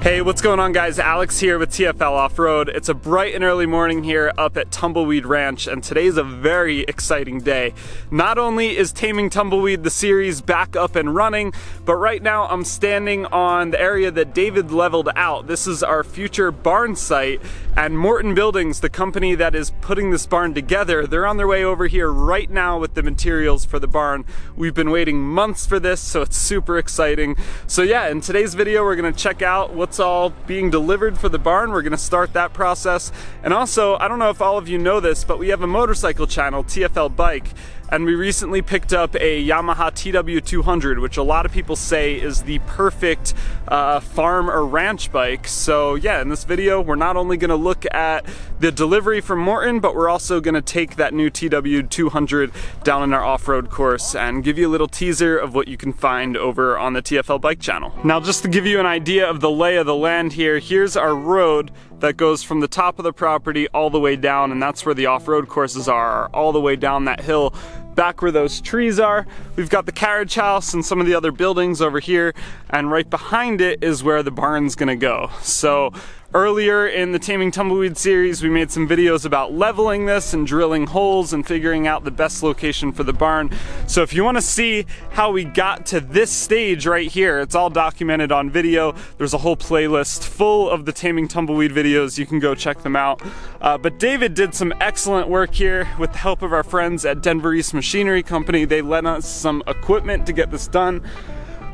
Hey, what's going on guys? Alex here with TFL Off-Road. It's a bright and early morning here up at Tumbleweed Ranch, and today's a very exciting day. Not only is Taming Tumbleweed the series back up and running, but right now I'm standing on the area that David leveled out. This is our future barn site, and Morton Buildings, the company that is putting this barn together, they're on their way over here right now with the materials for the barn. We've been waiting months for this, so it's super exciting. So yeah, in today's video we're gonna check out what's all being delivered for the barn. We're gonna start that process. And also, I don't know if all of you know this, but we have a motorcycle channel, TFL Bike, and we recently picked up a Yamaha TW200, which a lot of people say is the perfect farm or ranch bike. So yeah, in this video, we're not only gonna look at the delivery from Morton, but we're also gonna take that new TW200 down in our off-road course and give you a little teaser of what you can find over on the TFL Bike channel. Now, just to give you an idea of the lay of the land here, here's our road that goes from the top of the property all the way down, and that's where the off-road courses are, all the way down that hill back where those trees are. We've got the carriage house and some of the other buildings over here, and right behind it is where the barn's gonna go. So earlier in the Taming Tumbleweed series, we made some videos about leveling this and drilling holes and figuring out the best location for the barn. So if you want to see how we got to this stage right here, it's all documented on video. There's a whole playlist full of the Taming Tumbleweed videos. You can go check them out. But David did some excellent work here with the help of our friends at Denver East Machinery Company. They lent us some equipment to get this done.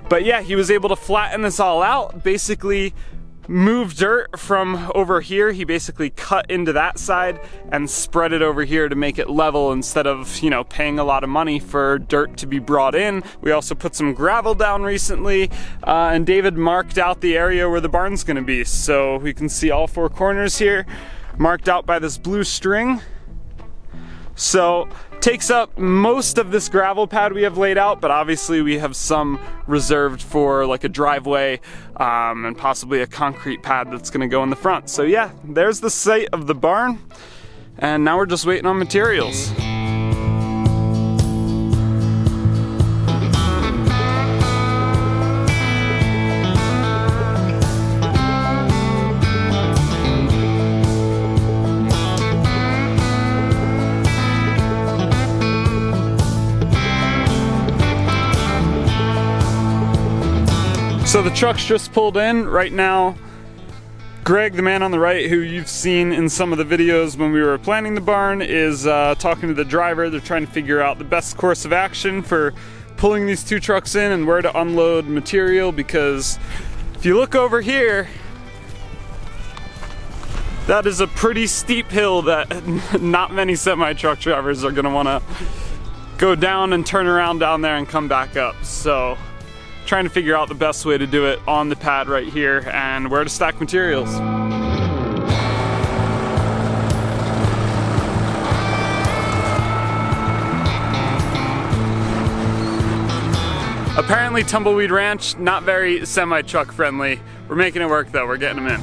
But yeah, he was able to flatten this all out, basically move dirt from over here. He basically cut into that side and spread it over here to make it level instead of, you know, paying a lot of money for dirt to be brought in. We also put some gravel down recently, and David marked out the area where the barn's gonna be. So we can see all four corners here marked out by this blue string. So takes up most of this gravel pad we have laid out, but obviously we have some reserved for like a driveway and possibly a concrete pad that's gonna go in the front. So yeah, there's the site of the barn, and now we're just waiting on materials. So the truck's just pulled in right now. Greg, the man on the right, who you've seen in some of the videos when we were planning the barn, is talking to the driver. They're trying to figure out the best course of action for pulling these two trucks in and where to unload material, because if you look over here, that is a pretty steep hill that not many semi-truck drivers are gonna wanna go down and turn around down there and come back up. So trying to figure out the best way to do it on the pad right here and where to stack materials. Apparently Tumbleweed Ranch, not very semi-truck friendly. We're making it work though, we're getting them in.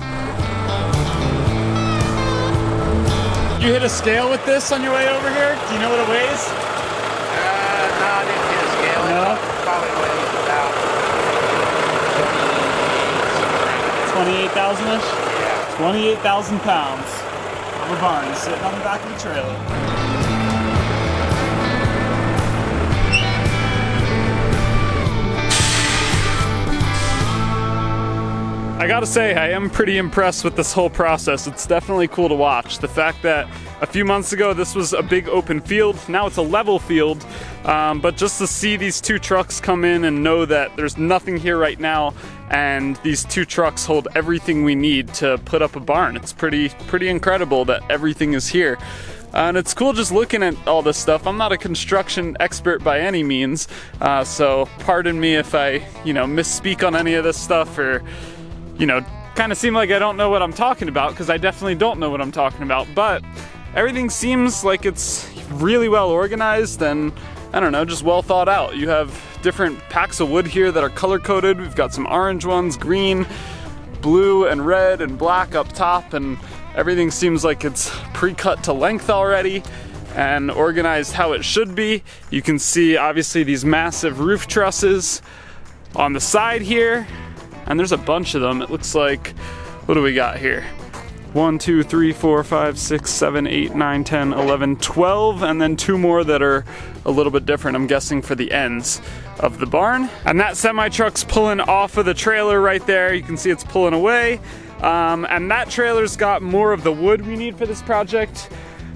You hit a scale with this on your way over here? Do you know what it weighs? No, I didn't hit a scale. No? It probably weighs about 28,000-ish? Yeah. 28,000 pounds of a barn sitting on the back of the trailer. I gotta say, I am pretty impressed with this whole process. It's definitely cool to watch. The fact that a few months ago this was a big open field, now it's a level field, but just to see these two trucks come in and know that there's nothing here right now, and these two trucks hold everything we need to put up a barn. It's pretty incredible that everything is here. And it's cool just looking at all this stuff. I'm not a construction expert by any means, so pardon me if I, misspeak on any of this stuff, or kind of seem like I don't know what I'm talking about, because I definitely don't know what I'm talking about. But everything seems like it's really well organized and, I don't know, just well thought out. You have different packs of wood here that are color coded. We've got some orange ones, green, blue and red and black up top, and everything seems like it's pre-cut to length already and organized how it should be. You can see obviously these massive roof trusses on the side here, and there's a bunch of them. It looks like, what do we got here? 1, 2, 3, 4, 5, 6, 7, 8, 9, 10, 11, 12, and then 2 more that are a little bit different, I'm guessing for the ends of the barn. And that semi-truck's pulling off of the trailer right there. You can see it's pulling away. And that trailer's got more of the wood we need for this project.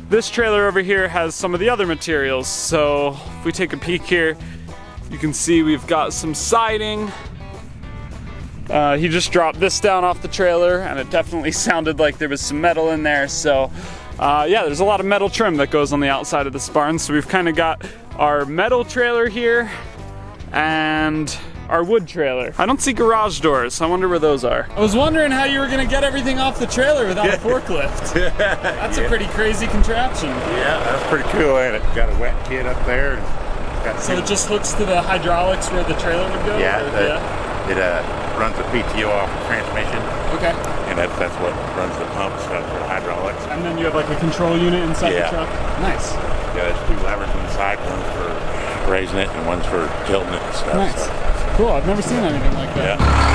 This trailer over here has some of the other materials. So if we take a peek here, you can see we've got some siding. He just dropped this down off the trailer and it definitely sounded like there was some metal in there. So yeah, there's a lot of metal trim that goes on the outside of this barn. So we've kind of got our metal trailer here and our wood trailer. I don't see garage doors. I wonder where those are. I was wondering how you were gonna get everything off the trailer without a forklift. That's a pretty crazy contraption. Yeah, that's pretty cool, ain't it? Got a wet kit up there. And so it just hooks to the hydraulics where the trailer would go? Yeah, it runs the PTO off the transmission. Okay. And that's what runs the pumps for the hydraulics. And then you have like a control unit inside the truck? Nice. Yeah, there's 2 levers on the side, one's for raising it and one's for tilting it and stuff. Nice. So. Cool, I've never seen anything like that. Yeah.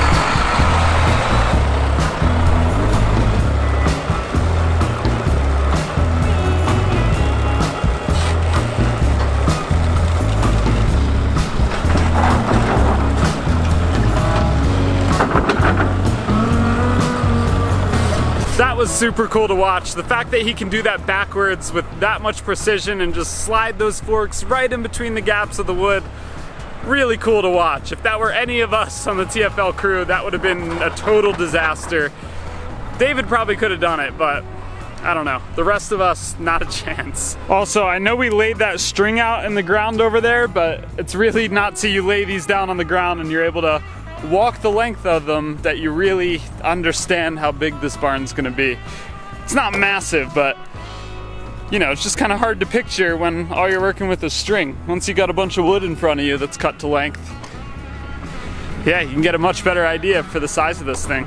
That was super cool to watch. The fact that he can do that backwards with that much precision and just slide those forks right in between the gaps of the wood, really cool to watch. If that were any of us on the TFL crew, that would have been a total disaster. David probably could have done it, but I don't know. The rest of us, not a chance. Also, I know we laid that string out in the ground over there, but it's really not till you lay these down on the ground and you're able to walk the length of them that you really understand how big this barn's gonna be. It's not massive, but you know, it's just kind of hard to picture when all you're working with is string. Once you got a bunch of wood in front of you that's cut to length, yeah, you can get a much better idea for the size of this thing.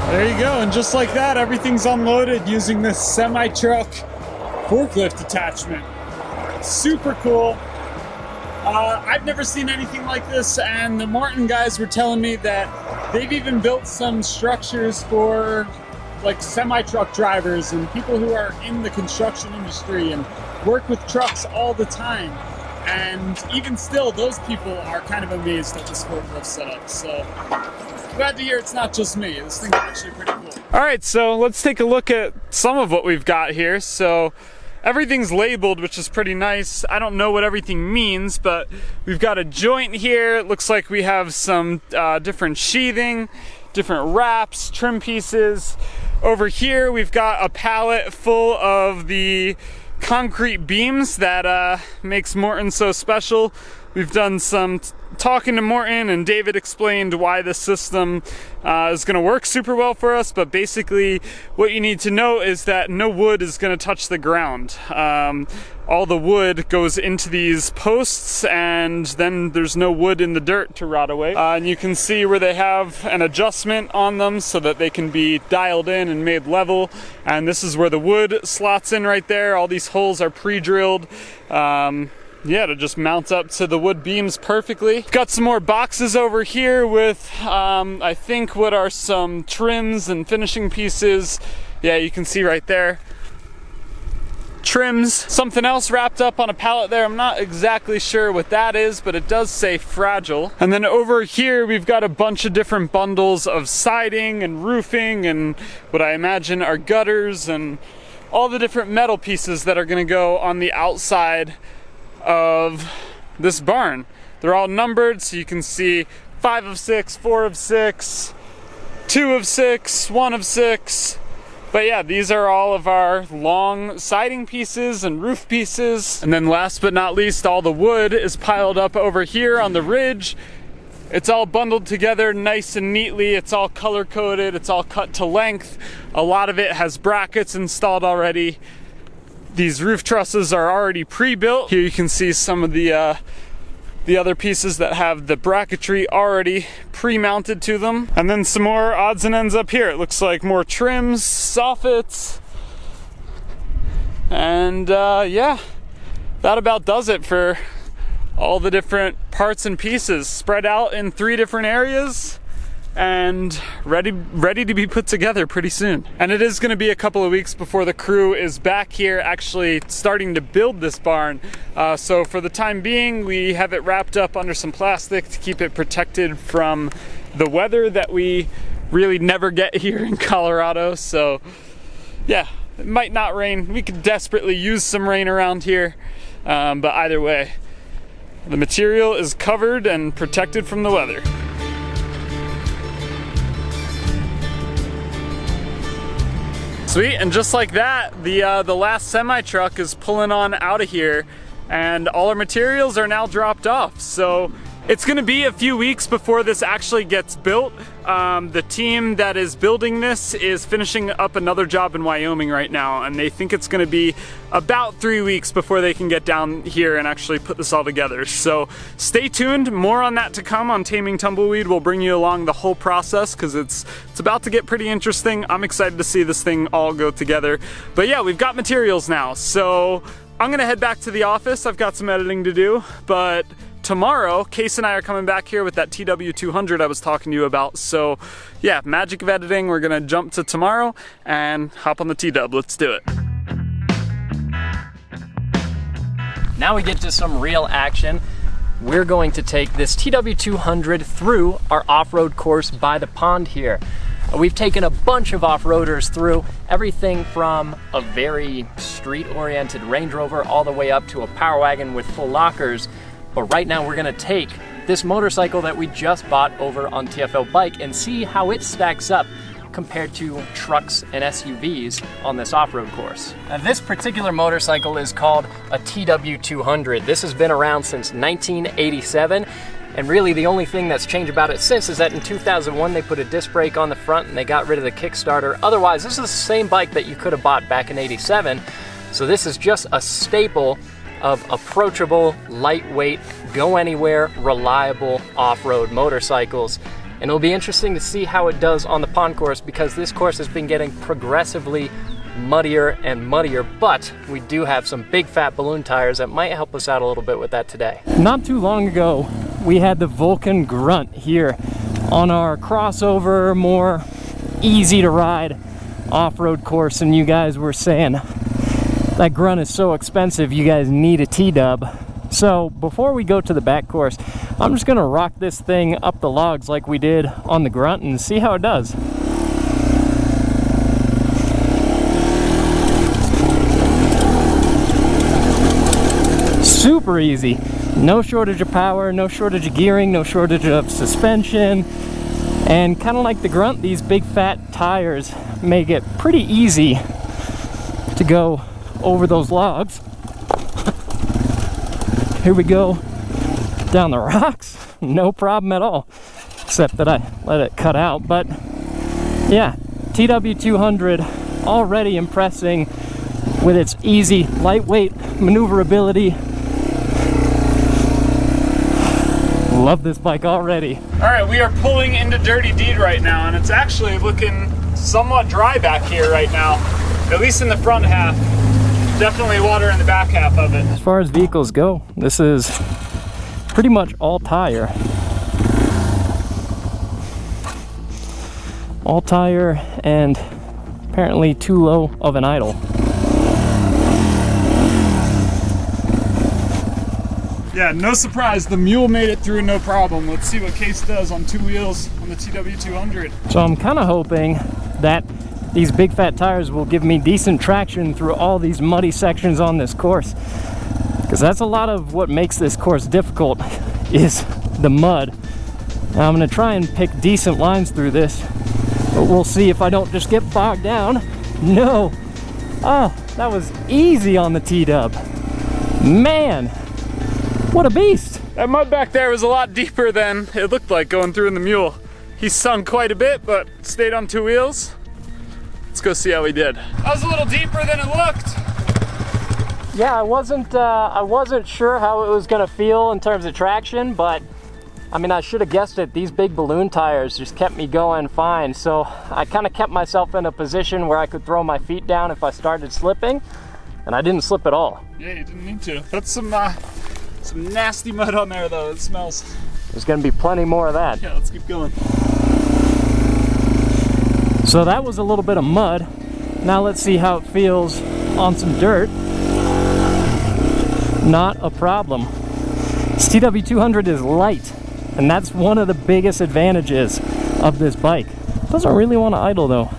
There you go, and just like that, everything's unloaded using this semi-truck forklift attachment. Super cool. I've never seen anything like this, and the Morton guys were telling me that they've even built some structures for like semi-truck drivers and people who are in the construction industry and work with trucks all the time. And even still, those people are kind of amazed at this forklift setup. So glad to hear it's not just me. This thing's actually pretty cool. All right, so let's take a look at some of what we've got here. So everything's labeled, which is pretty nice. I don't know what everything means, but we've got a joint here. It looks like we have some different sheathing, different wraps, trim pieces. Over here, we've got a pallet full of the concrete beams that makes Morton so special. We've done some talking to Morton, and David explained why this system is going to work super well for us, but basically what you need to know is that no wood is going to touch the ground. All the wood goes into these posts, and then there's no wood in the dirt to rot away. And you can see where they have an adjustment on them so that they can be dialed in and made level, and this is where the wood slots in right there. All these holes are pre-drilled. Yeah, to just mount up to the wood beams perfectly. Got some more boxes over here with, I think what are some trims and finishing pieces. Yeah, you can see right there. Trims. Something else wrapped up on a pallet there. I'm not exactly sure what that is, but it does say fragile. And then over here, we've got a bunch of different bundles of siding and roofing and what I imagine are gutters and all the different metal pieces that are gonna go on the outside of this barn. They're all numbered, so you can see 5 of 6, 4 of 6, 2 of 6, 1 of 6. But yeah, these are all of our long siding pieces and roof pieces. And then last but not least, all the wood is piled up over here on the ridge. It's all bundled together nice and neatly. It's all color coded. It's all cut to length. A lot of it has brackets installed already. These roof trusses are already pre-built. Here you can see some of the other pieces that have the bracketry already pre-mounted to them. And then some more odds and ends up here. It looks like more trims, soffits. And yeah, that about does it for all the different parts and pieces spread out in 3 different areas and ready to be put together pretty soon. And it is going to be a couple of weeks before the crew is back here actually starting to build this barn. So for the time being, we have it wrapped up under some plastic to keep it protected from the weather that we really never get here in Colorado. So yeah, it might not rain. We could desperately use some rain around here, but either way, the material is covered and protected from the weather. Sweet, and just like that, the last semi-truck is pulling on out of here, and all our materials are now dropped off. So it's gonna be a few weeks before this actually gets built. The team that is building this is finishing up another job in Wyoming right now, and they think it's gonna be about 3 weeks before they can get down here and actually put this all together. So stay tuned, more on that to come on Taming Tumbleweed. We'll bring you along the whole process because it's about to get pretty interesting. I'm excited to see this thing all go together. But yeah, we've got materials now. So I'm gonna head back to the office. I've got some editing to do, but tomorrow, Kase and I are coming back here with that TW200 I was talking to you about. So yeah, magic of editing, we're gonna jump to tomorrow and hop on the T-Dub. Let's do it. Now we get to some real action. We're going to take this TW200 through our off-road course by the pond here. We've taken a bunch of off-roaders through, everything from a very street-oriented Range Rover all the way up to a Power Wagon with full lockers. But right now we're gonna take this motorcycle that we just bought over on TFL Bike and see how it stacks up compared to trucks and SUVs on this off-road course. Now, this particular motorcycle is called a TW200. This has been around since 1987, and really the only thing that's changed about it since is that in 2001 they put a disc brake on the front and they got rid of the Kickstarter. Otherwise, this is the same bike that you could have bought back in '87. So this is just a staple of approachable, lightweight, go anywhere, reliable off-road motorcycles. And it'll be interesting to see how it does on the pond course because this course has been getting progressively muddier and muddier, but we do have some big fat balloon tires that might help us out a little bit with that today. Not too long ago, we had the Vulcan Grunt here on our crossover, more easy to ride off-road course, and you guys were saying that Grunt is so expensive, you guys need a T-Dub. So before we go to the back course, I'm just gonna rock this thing up the logs like we did on the Grunt and see how it does. Super easy. No shortage of power, no shortage of gearing, no shortage of suspension. And kind of like the Grunt, these big fat tires make it pretty easy to go over those logs. Here we go down the rocks, no problem at all, except that I let it cut out. But yeah, TW200 already impressing with its easy, lightweight maneuverability. Love this bike already. All right, we are pulling into Dirty Deed right now, and it's actually looking somewhat dry back here right now, at least in the front half. Definitely water in the back half of it. As far as vehicles go, this is pretty much all tire. All tire and apparently too low of an idle. Yeah, no surprise, the mule made it through no problem. Let's see what Kase does on 2 wheels on the TW200. So I'm kind of hoping that these big fat tires will give me decent traction through all these muddy sections on this course, because that's a lot of what makes this course difficult is the mud. Now I'm going to try and pick decent lines through this, but we'll see if I don't just get bogged down. No! Oh, that was easy on the T-Dub. Man, what a beast! That mud back there was a lot deeper than it looked like going through in the mule. He sunk quite a bit, but stayed on 2 wheels. Let's go see how he did. That was a little deeper than it looked. Yeah, I wasn't sure how it was gonna feel in terms of traction, but I mean, I should have guessed it. These big balloon tires just kept me going fine. So I kind of kept myself in a position where I could throw my feet down if I started slipping, and I didn't slip at all. Yeah, you didn't need to. That's some nasty mud on there though, it smells. There's gonna be plenty more of that. Yeah, let's keep going. So that was a little bit of mud. Now let's see how it feels on some dirt. Not a problem. This TW200 is light, and that's one of the biggest advantages of this bike. Doesn't really want to idle though.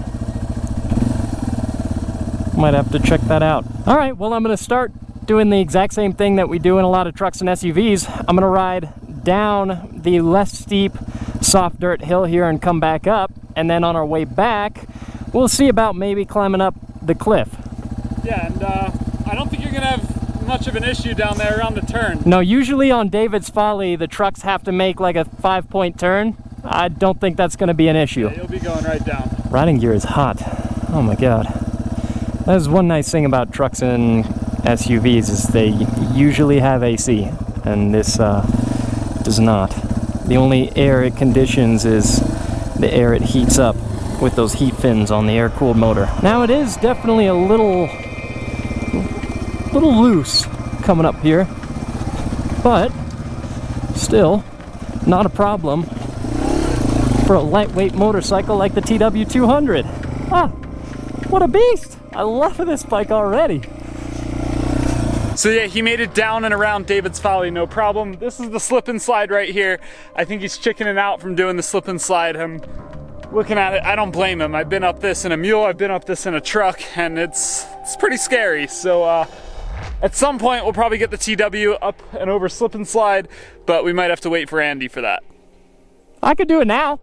Might have to check that out. All right, well, I'm gonna start doing the exact same thing that we do in a lot of trucks and SUVs. I'm gonna ride down the less steep soft dirt hill here and come back up, and then on our way back we'll see about maybe climbing up the cliff. Yeah, and I don't think you're gonna have much of an issue down there around the turn. No, usually on David's Folly the trucks have to make like a 5-point turn. I don't think that's gonna be an issue. Yeah, you'll be going right down. Riding gear is hot. Oh my god. That is one nice thing about trucks and SUVs is they usually have AC, and this does not. The only air it conditions is the air it heats up with those heat fins on the air-cooled motor. Now it is definitely a little loose coming up here, but still not a problem for a lightweight motorcycle like the TW200. Ah, what a beast! I love this bike already. So yeah, he made it down and around David's Folly, no problem. This is the slip and slide right here. I think he's chickening out from doing the slip and slide. I'm looking at it, I don't blame him. I've been up this in a mule, I've been up this in a truck, and it's pretty scary. So at some point we'll probably get the TW up and over slip and slide, but we might have to wait for Andy for that. I could do it now.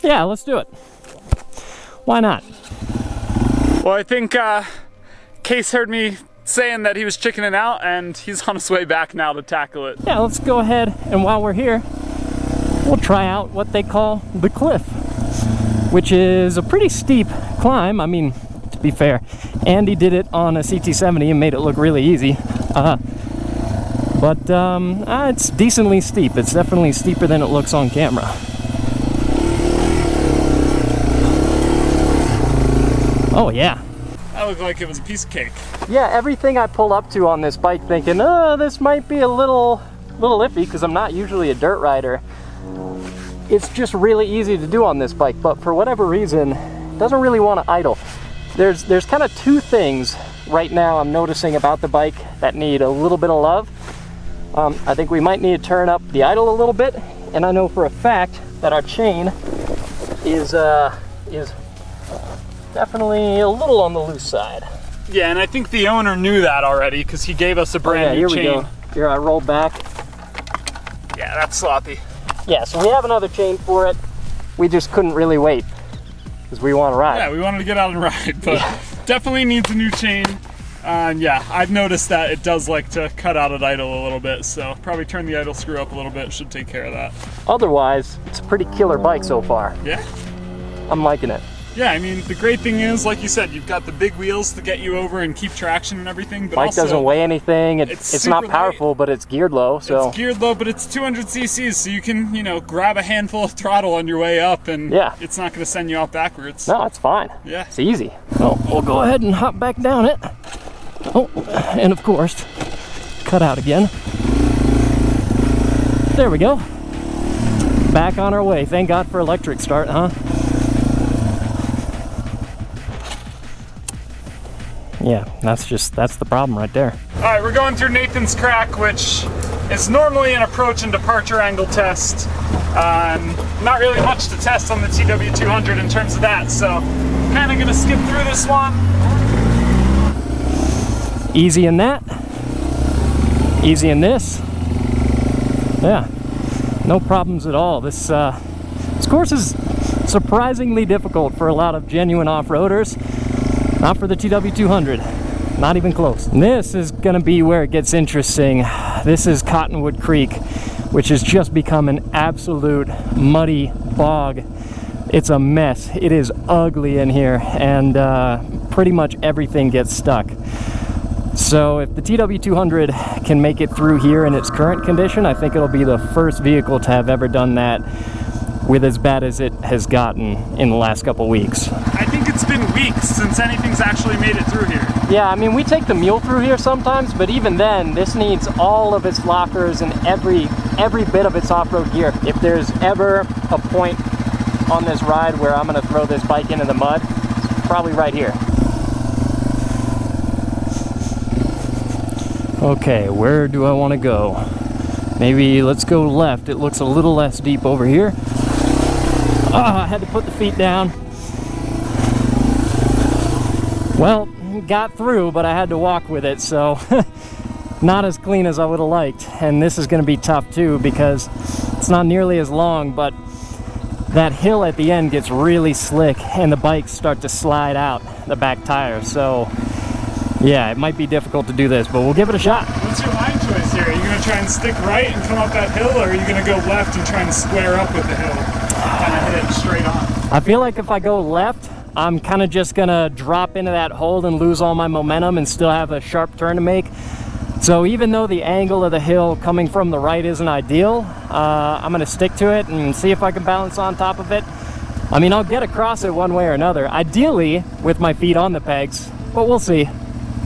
Yeah, let's do it. Why not? Well, I think Kase heard me saying that he was chickening out, and he's on his way back now to tackle it. Yeah, let's go ahead, and while we're here, we'll try out what they call the cliff, which is a pretty steep climb. I mean, to be fair, Andy did it on a CT70 and made it look really easy. But it's decently steep. It's definitely steeper than it looks on camera. Oh yeah. That looked like it was a piece of cake. Yeah, everything I pull up to on this bike thinking, oh, this might be a little iffy because I'm not usually a dirt rider. It's just really easy to do on this bike, but for whatever reason, it doesn't really want to idle. There's kind of two things right now I'm noticing about the bike that need a little bit of love. I think we might need to turn up the idle a little bit, and I know for a fact that our chain is definitely a little on the loose side. Yeah, and I think the owner knew that already because he gave us a brand new chain. Here we go. Here, I rolled back. Yeah, that's sloppy. Yeah, so we have another chain for it. We just couldn't really wait because we want to ride. Yeah, we wanted to get out and ride, but definitely needs a new chain. Yeah, I've noticed that it does like to cut out at idle a little bit, so probably turn the idle screw up a little bit, should take care of that. Otherwise, it's a pretty killer bike so far. Yeah. I'm liking it. Yeah, I mean, the great thing is, like you said, you've got the big wheels to get you over and keep traction and everything, but bike also doesn't weigh anything. It's not powerful, but it's geared low, so. It's geared low, but it's 200 cc's, so you can, you know, grab a handful of throttle on your way up, and it's not going to send you off backwards. No, it's fine. Yeah. It's easy. Oh, we'll go ahead and hop back down it. Oh, and of course, cut out again. There we go. Back on our way. Thank God for electric start, huh? Yeah, that's the problem right there. All right, we're going through Nathan's Crack, which is normally an approach and departure angle test. Not really much to test on the TW200 in terms of that, so kind of gonna skip through this one. Easy in that. Easy in this. Yeah, no problems at all. This course is surprisingly difficult for a lot of genuine off-roaders. Not for the TW200. Not even close. This is gonna be where it gets interesting. This is Cottonwood Creek, which has just become an absolute muddy bog. It's a mess. It is ugly in here, and pretty much everything gets stuck. So if the TW200 can make it through here in its current condition, I think it'll be the first vehicle to have ever done that with as bad as it has gotten in the last couple weeks. I think it's been weeks since anything's actually made it through here. Yeah, I mean, we take the mule through here sometimes, but even then, this needs all of its lockers and every bit of its off-road gear. If there's ever a point on this ride where I'm gonna throw this bike into the mud, it's probably right here. Okay, where do I want to go? Maybe let's go left. It looks a little less deep over here. I had to put the feet down. Well, got through, but I had to walk with it, so not as clean as I would have liked. And this is going to be tough too, because it's not nearly as long, but that hill at the end gets really slick and the bikes start to slide out the back tire. So yeah, it might be difficult to do this, but we'll give it a shot. What's your line choice here? Are you going to try and stick right and come up that hill, or are you going to go left and try and square up with the hill and kind of hit it straight on? I feel like if I go left, I'm kind of just going to drop into that hole and lose all my momentum and still have a sharp turn to make. So even though the angle of the hill coming from the right isn't ideal, I'm going to stick to it and see if I can balance on top of it. I mean, I'll get across it one way or another, ideally with my feet on the pegs, but we'll see.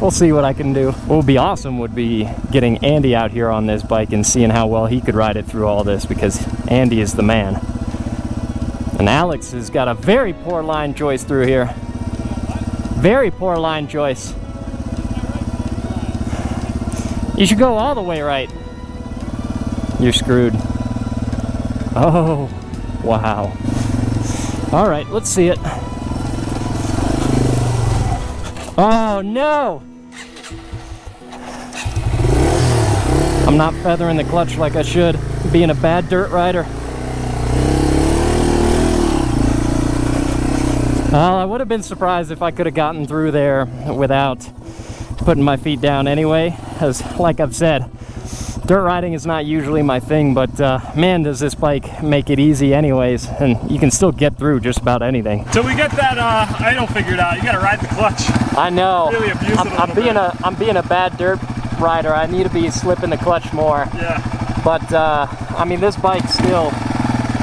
We'll see what I can do. What would be awesome would be getting Andy out here on this bike and seeing how well he could ride it through all this, because Andy is the man. And Alex has got a very poor line choice through here. Very poor line choice. You should go all the way right. You're screwed. Oh, wow. All right, let's see it. Oh, no! I'm not feathering the clutch like I should, being a bad dirt rider. Well, I would have been surprised if I could have gotten through there without putting my feet down anyway, as like I've said, dirt riding is not usually my thing, but man, does this bike make it easy anyways, and you can still get through just about anything. Till we get that idle figured out, you gotta ride the clutch. I know. Really abuse it I'm being a bad dirt rider. I need to be slipping the clutch more. Yeah. But I mean, this bike still,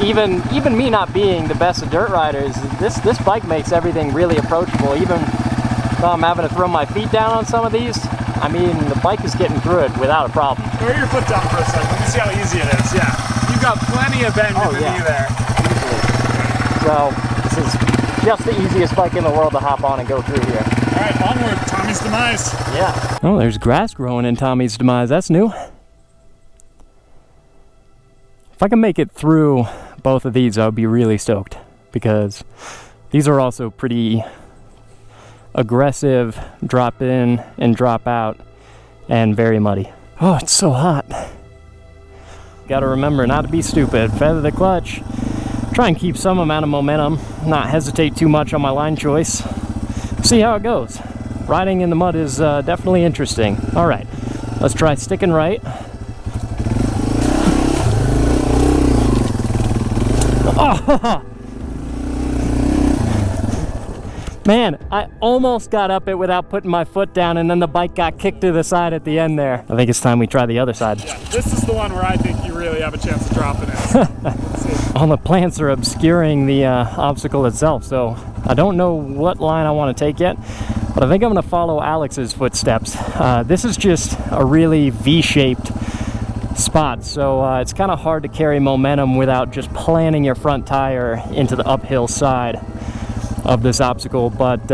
even me not being the best of dirt riders, this bike makes everything really approachable. Even though I'm having to throw my feet down on some of these, I mean, the bike is getting through it without a problem. Throw your foot down for a second. Let me see how easy it is. Yeah. You've got plenty of bend in the knee there. Easily. So this is just the easiest bike in the world to hop on and go through here. All right, onward, Tommy's Demise. Yeah. Oh, there's grass growing in Tommy's Demise. That's new. If I can make it through both of these, I would be really stoked, because these are also pretty aggressive drop in and drop out and very muddy. Oh, it's so hot. Gotta remember not to be stupid. Feather the clutch. Try and keep some amount of momentum. Not hesitate too much on my line choice. See how it goes. Riding in the mud is definitely interesting. All right, let's try sticking right. Oh! Man, I almost got up it without putting my foot down, and then the bike got kicked to the side at the end there. I think it's time we try the other side. Yeah, this is the one where I think you really have a chance of dropping it. Let's see. All the plants are obscuring the obstacle itself, so I don't know what line I want to take yet, but I think I'm going to follow Alex's footsteps. This is just a really V-shaped spot, so it's kind of hard to carry momentum without just planting your front tire into the uphill side of this obstacle, but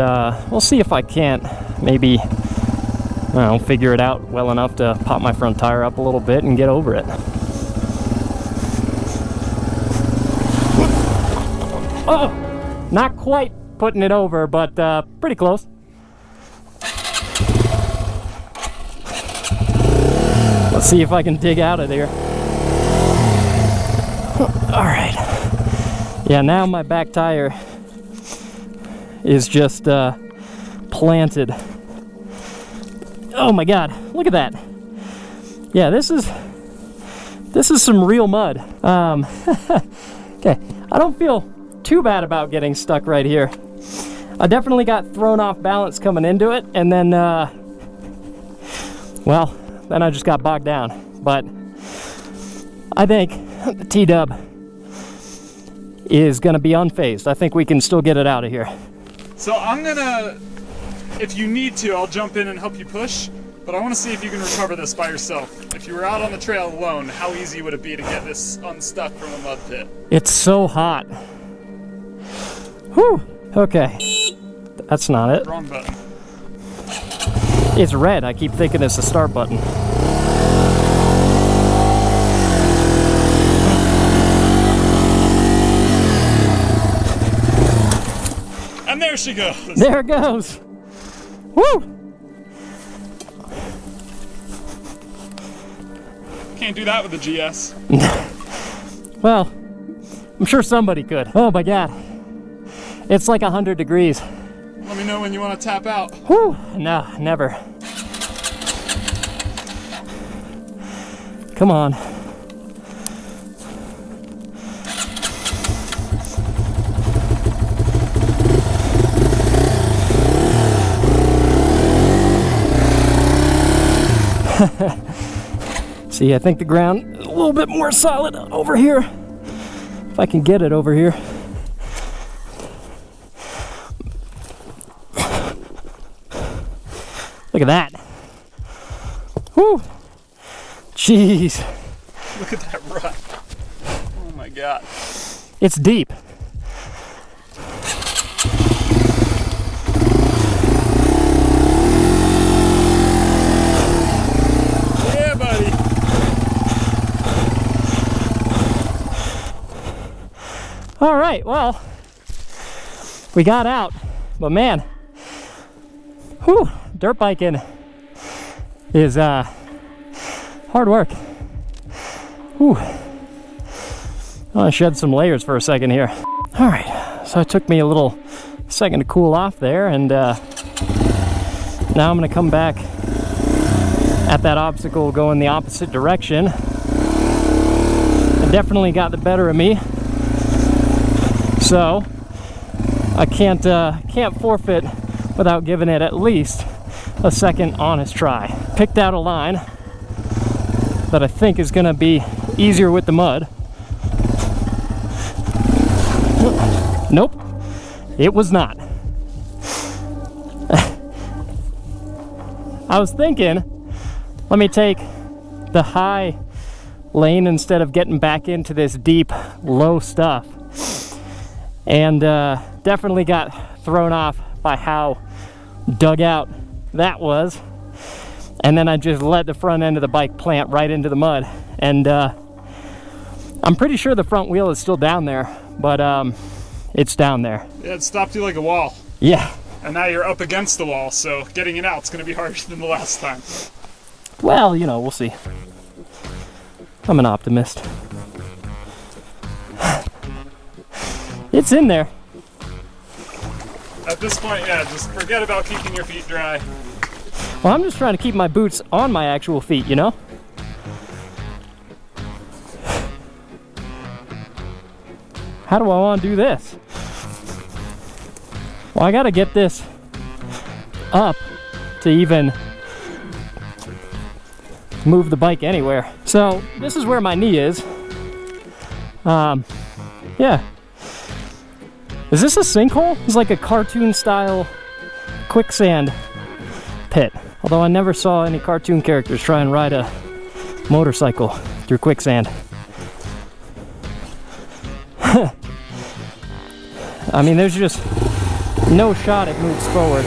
we'll see if I can't maybe, I don't know, figure it out well enough to pop my front tire up a little bit and get over it. Oh, not quite putting it over, but pretty close. Let's see if I can dig out of there. All right. Yeah, now my back tire is just planted Oh my God, look at that. Yeah, this is some real mud. Okay, I don't feel too bad about getting stuck right here. I definitely got thrown off balance coming into it, and then, well, then I just got bogged down. But I think the T-Dub is gonna be unfazed. I think we can still get it out of here. So I'm gonna, if you need to, I'll jump in and help you push, but I wanna see if you can recover this by yourself. If you were out on the trail alone, how easy would it be to get this unstuck from a mud pit? It's so hot. Whew, okay. That's not it. Wrong button. It's red. I keep thinking it's the start button. And there she goes. There it goes. Woo! Can't do that with the GS. Well, I'm sure somebody could. Oh my God. It's like 100 degrees. Let me know when you want to tap out. Whew, no, never. Come on. See, I think the ground is a little bit more solid over here. If I can get it over here. Look at that. Whew. Jeez. Look at that rut. Oh my God. It's deep. Yeah, buddy. All right, well, we got out, but man, whew, dirt biking is hard work. Whew. I want to shed some layers for a second here. All right, so it took me a little second to cool off there, and now I'm gonna come back at that obstacle going the opposite direction. It definitely got the better of me, so I can't forfeit without giving it at least a second honest try. Picked out a line that I think is gonna be easier with the mud. Nope, it was not. I was thinking, let me take the high lane instead of getting back into this deep, low stuff. And definitely got thrown off by how dug out that was. And then I just let the front end of the bike plant right into the mud. And I'm pretty sure the front wheel is still down there, but it's down there. Yeah, it stopped you like a wall. Yeah. And now you're up against the wall, so getting it out is going to be harder than the last time. Well, you know, we'll see. I'm an optimist. It's in there. At this point, yeah, just forget about keeping your feet dry. Well, I'm just trying to keep my boots on my actual feet, you know? How do I want to do this? Well, I gotta get this up to even move the bike anywhere. So this is where my knee is. Yeah. Is this a sinkhole? It's like a cartoon style quicksand pit. Although I never saw any cartoon characters try and ride a motorcycle through quicksand. I mean, there's just no shot it moves forward.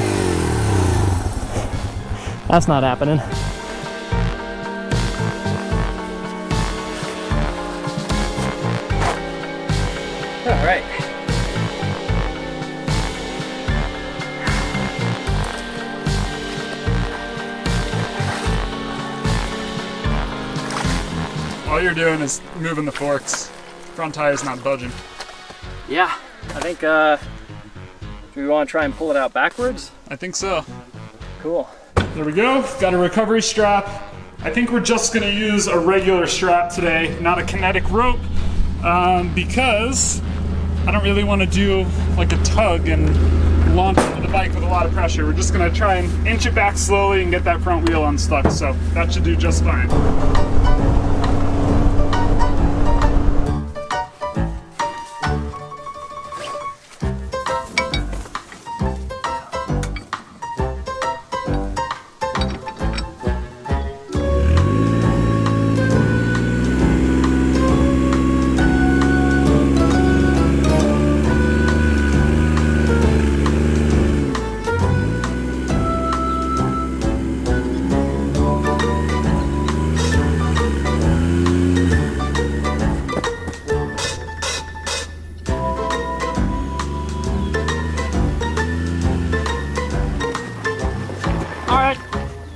That's not happening. All right. All you're doing is moving the forks. Front tire's not budging. Yeah, I think, do we want to try and pull it out backwards? I think so. Cool. There we go, got a recovery strap. I think we're just gonna use a regular strap today, not a kinetic rope, because I don't really wanna do like a tug and launch into the bike with a lot of pressure. We're just gonna try and inch it back slowly and get that front wheel unstuck, so that should do just fine.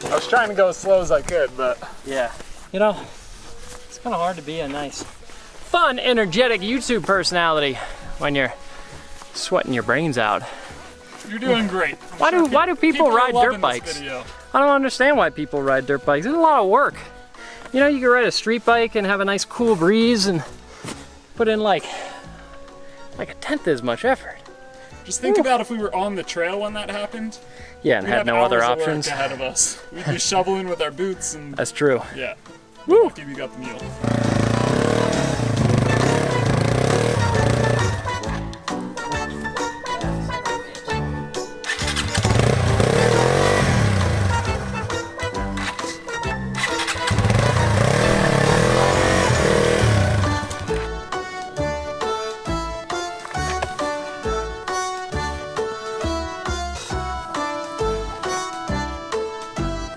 I was trying to go as slow as I could, but... Yeah, you know, it's kind of hard to be a nice, fun, energetic YouTube personality when you're sweating your brains out. You're doing great. Why do people ride dirt bikes? I don't understand why people ride dirt bikes. It's a lot of work. You know, you can ride a street bike and have a nice cool breeze and put in like a tenth as much effort. Just think about if we were on the trail when that happened. Yeah, and had no other options. Ahead of us. We'd be shoveling with our boots and... That's true. Yeah. Woo! Lucky we got the mule.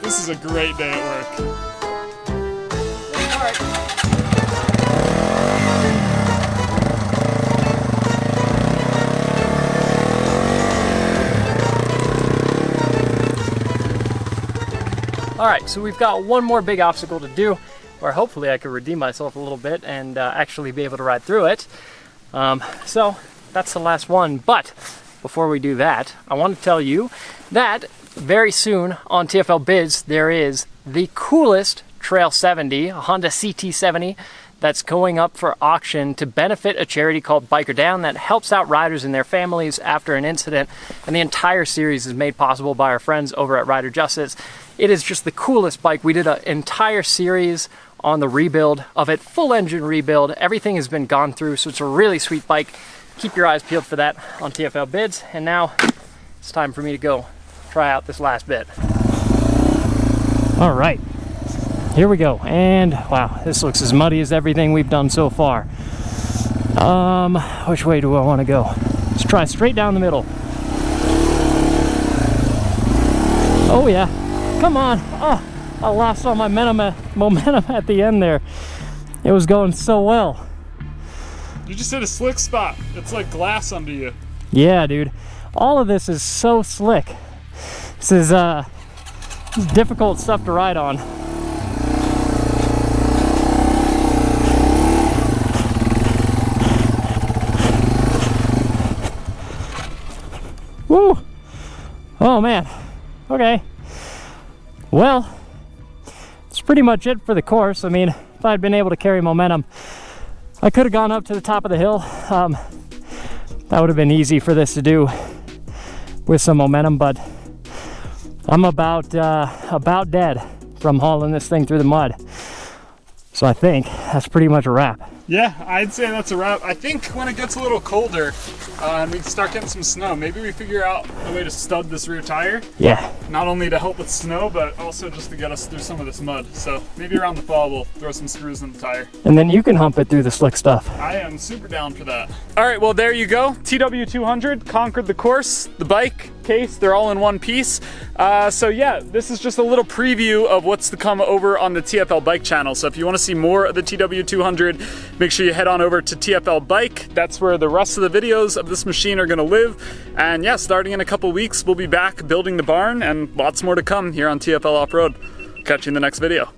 This is a great day at work. All right, so we've got one more big obstacle to do, where hopefully I can redeem myself a little bit and actually be able to ride through it. So that's the last one, but before we do that, I want to tell you that very soon on TFL Bids, there is the coolest Trail 70, a Honda CT70, that's going up for auction to benefit a charity called Biker Down that helps out riders and their families after an incident. And the entire series is made possible by our friends over at Rider Justice. It is just the coolest bike. We did an entire series on the rebuild of it, full engine rebuild. Everything has been gone through, so it's a really sweet bike. Keep your eyes peeled for that on TFL Bids. And now it's time for me to go try out this last bit. All right, here we go. And wow, this looks as muddy as everything we've done so far. Which way do I want to go? Let's try straight down the middle. Oh yeah, come on. Oh, I lost all my momentum at the end there. It was going so well. You just hit a slick spot. It's like glass under you. Yeah, dude. All of this is so slick. This is difficult stuff to ride on. Woo! Oh man. Okay. Well, that's pretty much it for the course. I mean, if I'd been able to carry momentum, I could have gone up to the top of the hill. That would have been easy for this to do with some momentum, but I'm about dead from hauling this thing through the mud. So I think that's pretty much a wrap. Yeah, I'd say that's a wrap. I think when it gets a little colder and we start getting some snow, maybe we figure out a way to stud this rear tire. Yeah. Not only to help with snow, but also just to get us through some of this mud. So maybe around the fall we'll throw some screws in the tire. And then you can hump it through the slick stuff. I am super down for that. All right, well there you go. TW200 conquered the course, the bike, Kase, they're all in one piece. So yeah, this is just a little preview of what's to come over on the TFL Bike channel. So if you want to see more of the TW200, make sure you head on over to TFL Bike. That's where the rest of the videos of this machine are going to live. And yeah, starting in a couple weeks, we'll be back building the barn and lots more to come here on TFL Off-Road. Catch you in the next video.